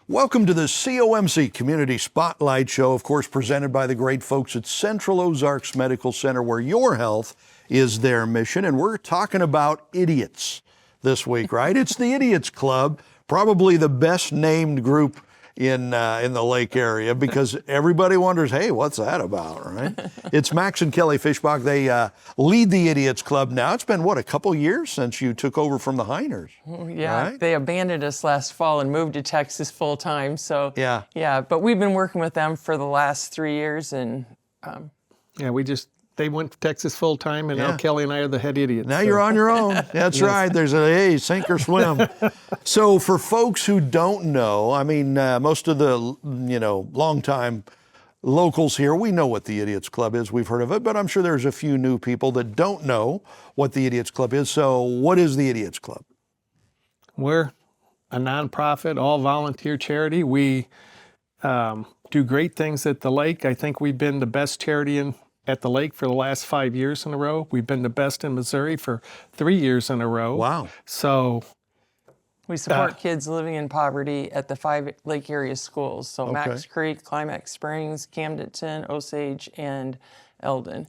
Welcome to the COMC Community Spotlight Show, of course, presented by the great folks at Central Ozarks Medical Center, where your health is their mission. And we're talking about idiots this week, right? It's the Idiots Club, probably the best named group in the Lake area, because everybody wonders, hey, what's that about, right? It's Max and Kelly Fishback. They lead the Idiots Club now. It's been, what, a couple years since you took over from the Heiners? Yeah, right? They abandoned us last fall and moved to Texas full time. So yeah, but we've been working with them for the last 3 years, and they went to Texas full time, and now Kelly and I are the head idiots. Now you're on your own. That's right. There's a sink or swim. So for folks who don't know, I mean, most of the longtime locals here, we know what the Idiots Club is. We've heard of it, but I'm sure there's a few new people that don't know what the Idiots Club is. So what is the Idiots Club? We're a nonprofit, all volunteer charity. We do great things at the lake. I think we've been the best charity at the lake for the last 5 years in a row. We've been the best in Missouri for 3 years in a row. Wow. So we support kids living in poverty at the 5 lake area schools. So Max Creek, Climax Springs, Camdenton, Osage, and Eldon.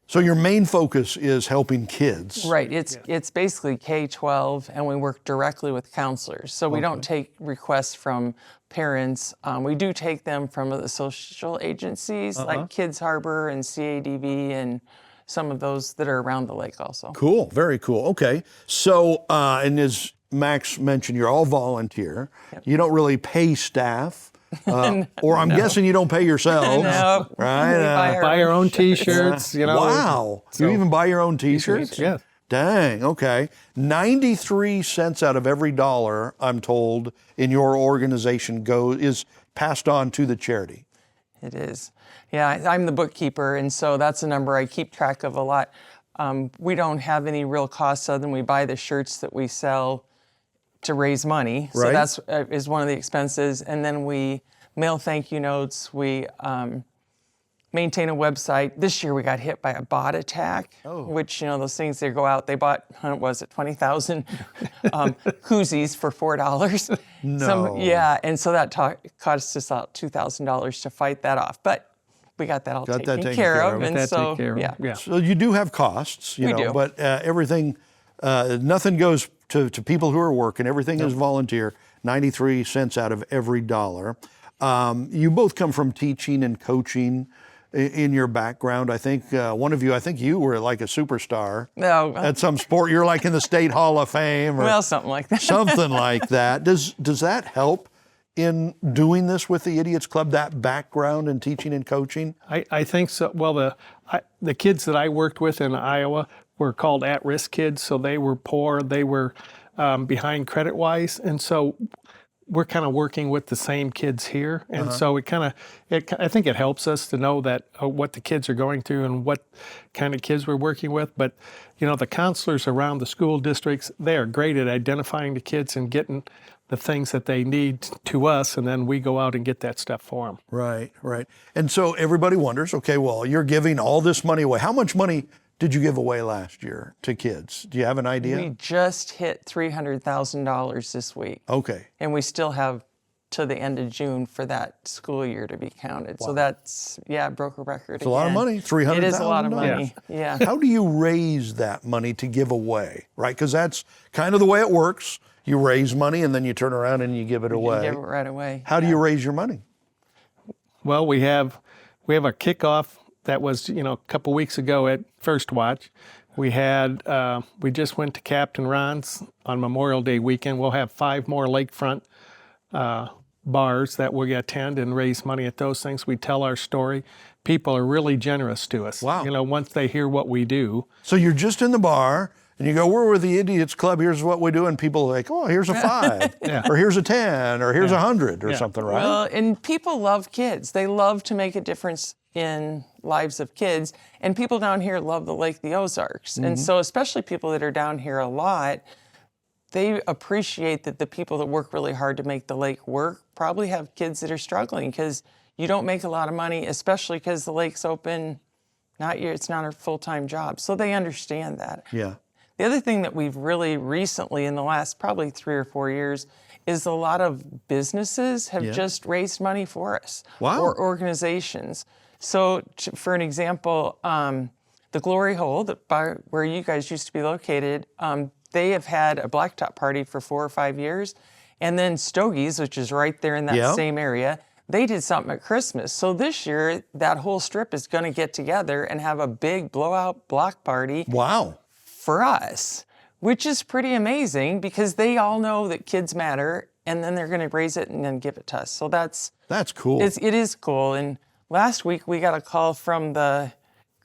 So your main focus is helping kids. Right. It's basically K-12, and we work directly with counselors. So we don't take requests from parents. We do take them from the social agencies like Kids Harbor and CADV and some of those that are around the lake also. Cool. Very cool. Okay. So, and as Max mentioned, you're all volunteer. Yep. You don't really pay staff. Or I'm guessing you don't pay yourselves, no, right? Buy our own T-shirts, Wow, so you even buy your own T-shirts? Yeah. Dang, okay. 93 cents out of every dollar, I'm told, in your organization is passed on to the charity. It is. Yeah, I'm the bookkeeper, and so that's a number I keep track of a lot. We don't have any real costs other than we buy the shirts that we sell to raise money. So that's is one of the expenses. And then we mail thank you notes. We maintain a website. This year we got hit by a bot attack, which, those things, they go out, they bought, what was it, 20,000 koozies for $4. No. And so that cost us about $2,000 to fight that off. But we got that all taken care of. And so, So you do have costs, you know, but everything, nothing goes to people who are working. Everything is volunteer, 93 cents out of every dollar. You both come from teaching and coaching in your background. I think one of you, you were like a superstar at some sport. You're like in the State Hall of Fame. Or something like that. Something like that. Does that help in doing this with the Idiots Club, that background in teaching and coaching? I think so. Well, the kids that I worked with in Iowa were called at-risk kids, so they were poor, they were behind credit-wise, and so we're kind of working with the same kids here, and so I think it helps us to know that what the kids are going through and what kind of kids we're working with. But the counselors around the school districts, they are great at identifying the kids and getting the things that they need to us, and then we go out and get that stuff for them. Right. And so everybody wonders, okay, well, you're giving all this money away. How much money did you give away last year to kids? Do you have an idea? We just hit $300,000 this week. Okay. And we still have to the end of June for that school year to be counted. Wow. So that's, broke a record. It's a lot of money, $300,000. It is a lot of money, yeah. How do you raise that money to give away, right? Because that's kind of the way it works. You raise money and then you turn around and you give it away. You give it right away. How do you raise your money? Well, we have a kickoff that was, a couple weeks ago at First Watch. We just went to Captain Ron's on Memorial Day weekend. We'll have 5 more lakefront bars that we'll attend and raise money at those things. We tell our story. People are really generous to us. Wow. Once they hear what we do. So you're just in the bar and you go, we're with the Idiots Club, here's what we do. And people are like, oh, here's a 5, or here's a 10, or here's 100 or something, right? Well, and people love kids. They love to make a difference in lives of kids. And people down here love the lake, the Ozarks. And so especially people that are down here a lot, they appreciate that the people that work really hard to make the lake work probably have kids that are struggling, because you don't make a lot of money, especially because the lake's open. It's not a full-time job. So they understand that. Yeah. The other thing that we've really recently, in the last probably 3 or 4 years, is a lot of businesses have just raised money for us. Wow. Or organizations. So for an example, the Glory Hole, where you guys used to be located, they have had a blacktop party for 4 or 5 years. And then Stogie's, which is right there in that same area, they did something at Christmas. So this year, that whole strip is going to get together and have a big blowout block party for us, which is pretty amazing because they all know that kids matter, and then they're going to raise it and then give it to us. So that's cool. It is cool. And last week, we got a call from the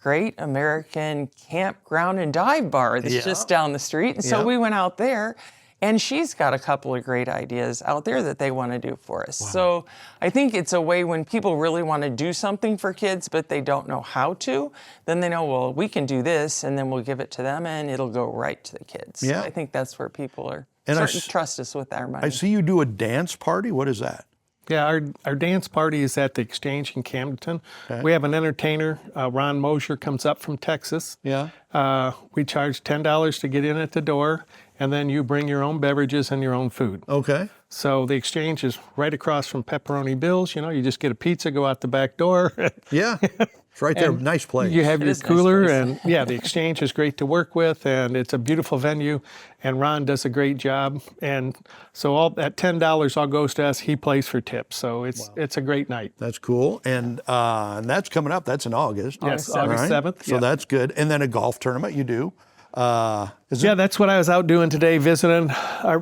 Great American Campground and Dive Bar that's just down the street. And so we went out there, and she's got a couple of great ideas out there that they want to do for us. Wow. So I think it's a way when people really want to do something for kids, but they don't know how to, then they know, well, we can do this, and then we'll give it to them, and it'll go right to the kids. Yeah. I think that's where people are starting to trust us with our money. I see you do a dance party. What is that? Yeah, our dance party is at the Exchange in Camdenton. Okay. We have an entertainer, Ron Mosier, comes up from Texas. Yeah. We charge $10 to get in at the door, and then you bring your own beverages and your own food. Okay. So the Exchange is right across from Pepperoni Bill's. You know, you just get a pizza, go out the back door. Yeah. It's right there. Nice place. You have your cooler, and the Exchange is great to work with, and it's a beautiful venue, and Ron does a great job. And so all that $10 all goes to us. He plays for tips, so it's a great night. That's cool, and that's coming up. That's in August. Yes, August 7th. So that's good. And then a golf tournament you do. That's what I was out doing today, visiting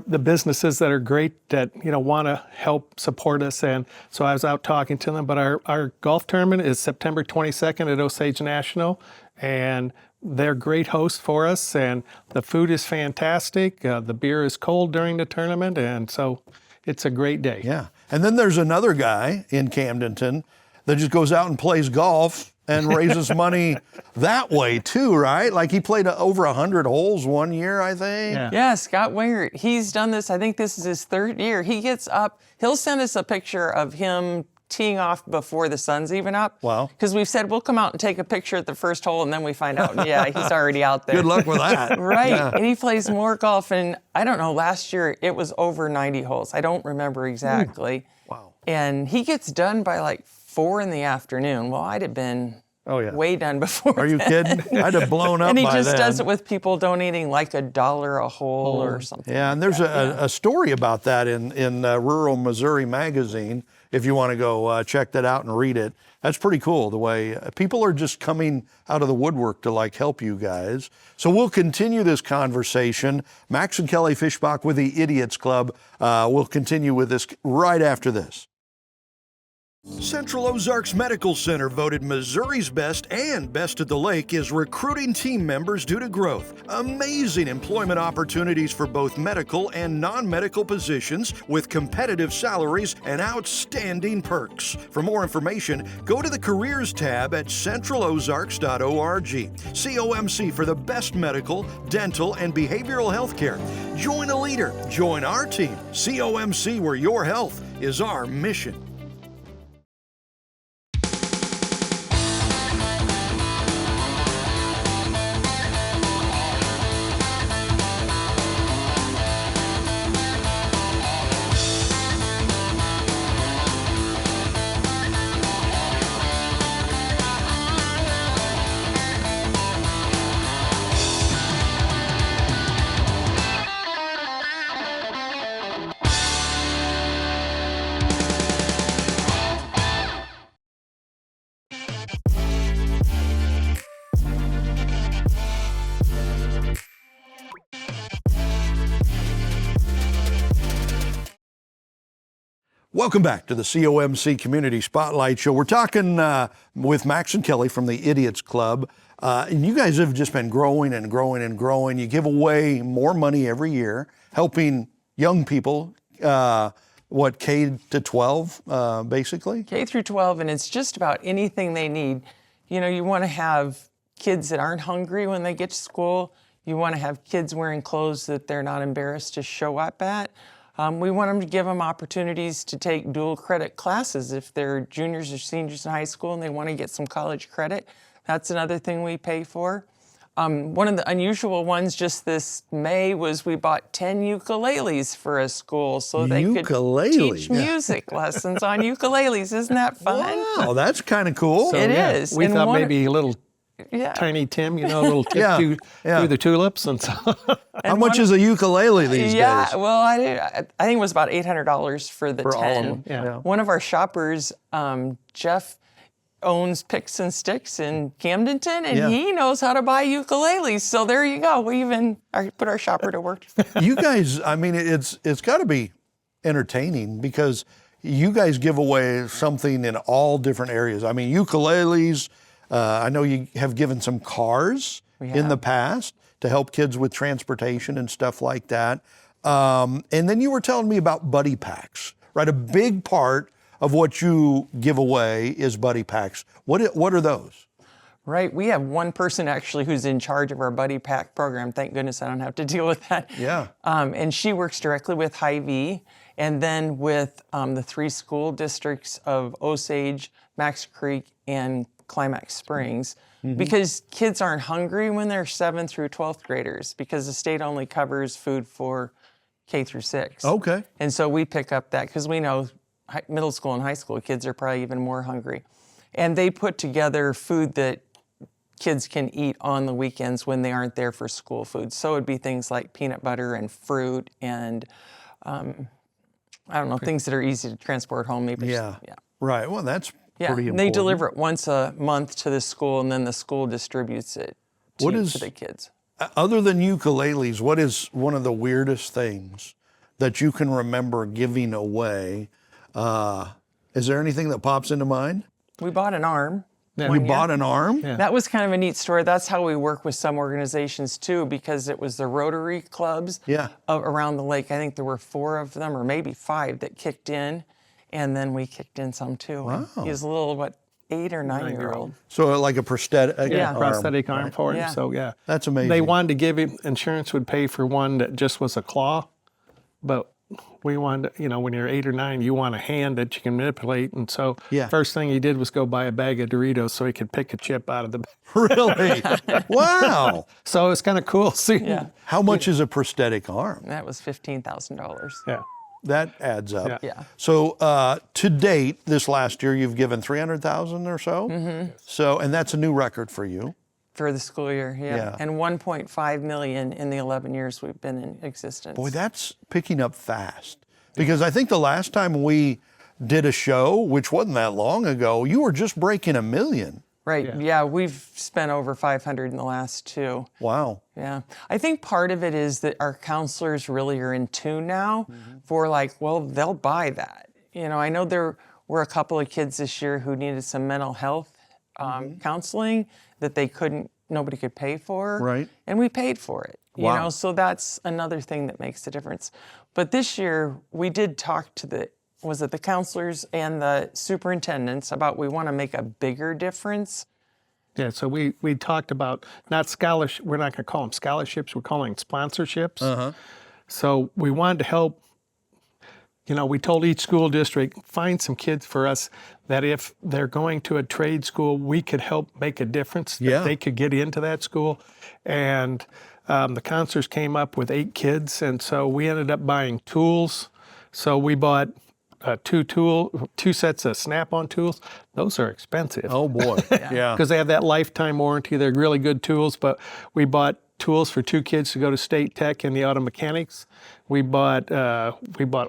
the businesses that are great, that want to help support us. And so I was out talking to them. But our golf tournament is September 22nd at Osage National, and they're great hosts for us. And the food is fantastic. The beer is cold during the tournament, and so it's a great day. Yeah. And then there's another guy in Camdenton that just goes out and plays golf and raises money that way too, right? Like he played over 100 holes one year, I think. Yeah, Scott Wingert. He's done this. I think this is his 3rd year. He gets up. He'll send us a picture of him teeing off before the sun's even up. Wow. Because we've said we'll come out and take a picture at the first hole, and then we find out, he's already out there. Good luck with that. Right. Yeah. And he plays more golf. And I don't know, last year it was over 90 holes. I don't remember exactly. Wow. And he gets done by like 4 in the afternoon. Well, I'd have been way done before. Are you kidding? I'd have blown up by then. And he just does it with people donating like $1 a hole or something. Yeah, and there's a story about that in Rural Missouri Magazine, if you want to go check that out and read it. That's pretty cool, the way people are just coming out of the woodwork to help you guys. So we'll continue this conversation. Max and Kelly Fishback with the Idiots Club. We'll continue with this right after this. Central Ozarks Medical Center, voted Missouri's best and best at the lake, is recruiting team members due to growth. Amazing employment opportunities for both medical and non-medical positions with competitive salaries and outstanding perks. For more information, go to the Careers tab at centralozarks.org. COMC for the best medical, dental, and behavioral health care. Join a leader. Join our team. COMC, where your health is our mission. Welcome back to the COMC Community Spotlight Show. We're talking with Max and Kelly from the Idiots Club. And you guys have just been growing and growing and growing. You give away more money every year, helping young people, K to 12, basically? K through 12, and it's just about anything they need. You want to have kids that aren't hungry when they get to school. You want to have kids wearing clothes that they're not embarrassed to show up at. We want them to give them opportunities to take dual credit classes if they're juniors or seniors in high school and they want to get some college credit. That's another thing we pay for. One of the unusual ones just this May was we bought 10 ukuleles for a school so they could teach music lessons on ukuleles. Isn't that fun? Wow, that's kind of cool. It is. We thought maybe a little Tiny Tim, a little tip through the tulips. And so How much is a ukulele these days? Yeah, well, I think it was about $800 for the 10. all of them. Yeah. One of our shoppers, Jeff, owns Picks and Sticks in Camdenton, and he knows how to buy ukuleles. So there you go. We even put our shopper to work. You guys, I mean, it's got to be entertaining because you guys give away something in all different areas. I mean, ukuleles. I know you have given some cars in the past to help kids with transportation and stuff like that. And then you were telling me about buddy packs, right? A big part of what you give away is buddy packs. What are those? Right. We have one person actually who's in charge of our buddy pack program. Thank goodness I don't have to deal with that. Yeah. And she works directly with Hy-Vee and then with the 3 school districts of Osage, Max Creek, and Climax Springs, because kids aren't hungry when they're 7th through 12th graders because the state only covers food for K through 6. Okay. And so we pick up that because we know middle school and high school kids are probably even more hungry. And they put together food that kids can eat on the weekends when they aren't there for school food. So it'd be things like peanut butter and fruit and I don't know, things that are easy to transport home. Maybe. Yeah. Right. Well, that's pretty important. And they deliver it once a month to the school, and then the school distributes it to the kids. Other than ukuleles, what is one of the weirdest things that you can remember giving away? Is there anything that pops into mind? We bought an arm. Yeah. We bought an arm? Yeah. That was kind of a neat story. That's how we work with some organizations too, because it was the Rotary clubs around the lake. I think there were 4 of them, or maybe 5, that kicked in, and then we kicked in some too. Wow. He was a little, 8 or 9-year-old. So like a prosthetic arm. prosthetic arm for him. Yeah. So That's amazing. they wanted to give him, insurance would pay for one that just was a claw, but we wanted, when you're 8 or 9, you want a hand that you can manipulate. And so first thing he did was go buy a bag of Doritos so he could pick a chip out of the bag. Really? Wow. So it's kind of cool seeing. Yeah. How much is a prosthetic arm? That was $15,000. Yeah. That adds up. Yeah. So to date, this last year, you've given $300,000 or so. Mm-hmm. So, and that's a new record for you. For the school year, Yeah. And $1.5 million in the 11 years we've been in existence. Boy, that's picking up fast. Because I think the last time we did a show, which wasn't that long ago, you were just breaking $1 million. Right. Yeah, we've spent over 500 in the last 2. Wow. Yeah. I think part of it is that our counselors really are in tune now for they'll buy that. I know there were a couple of kids this year who needed some mental health counseling that nobody could pay for. Right. And we paid for it. Wow. So that's another thing that makes a difference. But this year we did talk to the counselors and the superintendents about we want to make a bigger difference. Yeah, so we talked about not scholarship. We're not going to call them scholarships. We're calling sponsorships. So we wanted to help. We told each school district, find some kids for us that if they're going to a trade school, we could help make a difference, that they could get into that school. And the counselors came up with 8 kids, and so we ended up buying tools. So we bought 2 sets of Snap-on tools. Those are expensive. Oh, boy. Yeah. Because they have that lifetime warranty. They're really good tools, but we bought tools for 2 kids to go to State Tech in the auto mechanics. We bought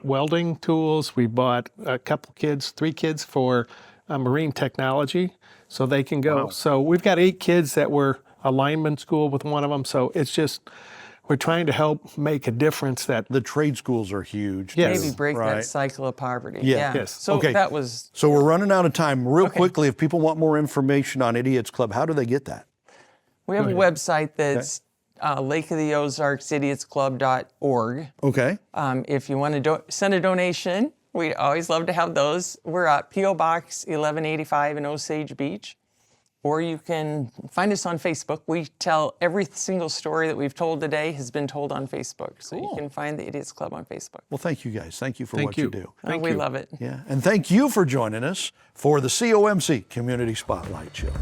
welding tools. We bought 3 kids for marine technology so they can go. Wow. So we've got 8 kids that were a lineman school with one of them. So it's just, we're trying to help make a difference. That the trade schools are huge. Yes. Maybe break that cycle of poverty. Yeah. Yes. So that was... So we're running out of time. Real quickly, if people want more information on Idiots Club, how do they get that? We have a website that's Lake of the Ozarks, idiotsclub.org. Okay. If you want to send a donation, we always love to have those. We're at P.O. Box 1185 in Osage Beach. Or you can find us on Facebook. We tell every single story that we've told today has been told on Facebook. So you can find the Idiots Club on Facebook. Well, thank you guys. Thank you for what you do. We love it. Yeah. And thank you for joining us for the COMC Community Spotlight Show.